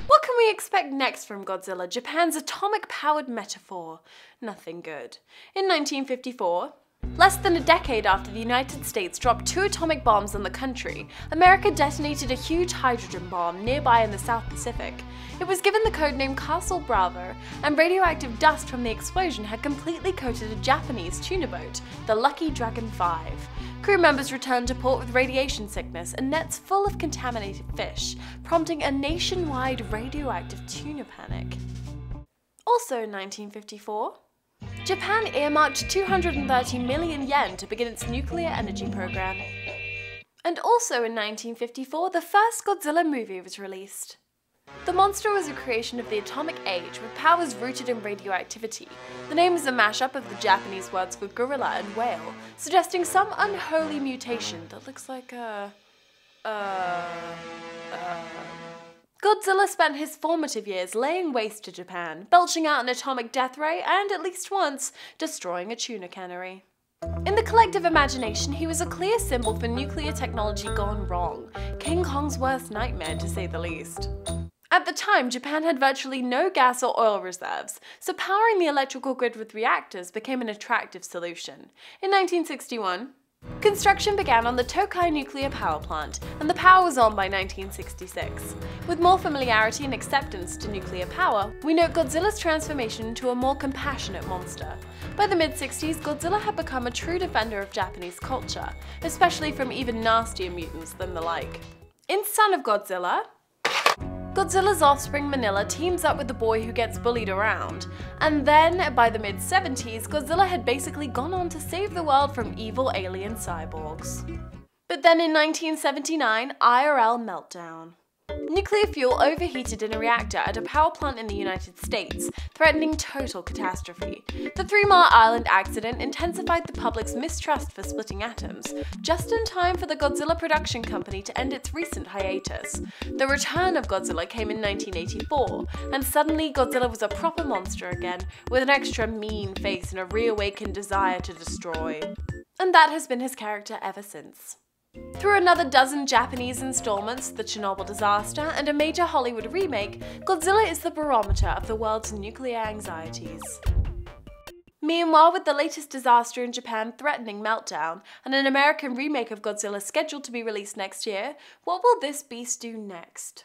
What can we expect next from Godzilla, Japan's atomic-powered metaphor? Nothing good. In 1954, less than a decade after the United States dropped 2 atomic bombs on the country, America detonated a huge hydrogen bomb nearby in the South Pacific. It was given the codename Castle Bravo, and radioactive dust from the explosion had completely coated a Japanese tuna boat, the Lucky Dragon 5. Crew members returned to port with radiation sickness and nets full of contaminated fish, prompting a nationwide radioactive tuna panic. Also in 1954, Japan earmarked 230 million yen to begin its nuclear energy program. And also in 1954, the first Godzilla movie was released. The monster was a creation of the atomic age with powers rooted in radioactivity. The name is a mashup of the Japanese words for gorilla and whale, suggesting some unholy mutation that looks like Godzilla spent his formative years laying waste to Japan, belching out an atomic death ray and, at least once, destroying a tuna cannery. In the collective imagination, he was a clear symbol for nuclear technology gone wrong, King Kong's worst nightmare to say the least. At the time, Japan had virtually no gas or oil reserves, so powering the electrical grid with reactors became an attractive solution. In 1961, construction began on the Tokai nuclear power plant, and the power was on by 1966. With more familiarity and acceptance to nuclear power, we note Godzilla's transformation into a more compassionate monster. By the mid-60s, Godzilla had become a true defender of Japanese culture, especially from even nastier mutants than the like. In Son of Godzilla, Godzilla's offspring Manila teams up with the boy who gets bullied around, and then, by the mid-70s, Godzilla had basically gone on to save the world from evil alien cyborgs. But then in 1979, IRL meltdown. Nuclear fuel overheated in a reactor at a power plant in the United States, threatening total catastrophe. The 3 Mile Island accident intensified the public's mistrust for splitting atoms, just in time for the Godzilla production company to end its recent hiatus. The return of Godzilla came in 1984, and suddenly Godzilla was a proper monster again, with an extra mean face and a reawakened desire to destroy. And that has been his character ever since. Through another dozen Japanese installments, the Chernobyl disaster, and a major Hollywood remake, Godzilla is the barometer of the world's nuclear anxieties. Meanwhile, with the latest disaster in Japan threatening meltdown, and an American remake of Godzilla scheduled to be released next year, what will this beast do next?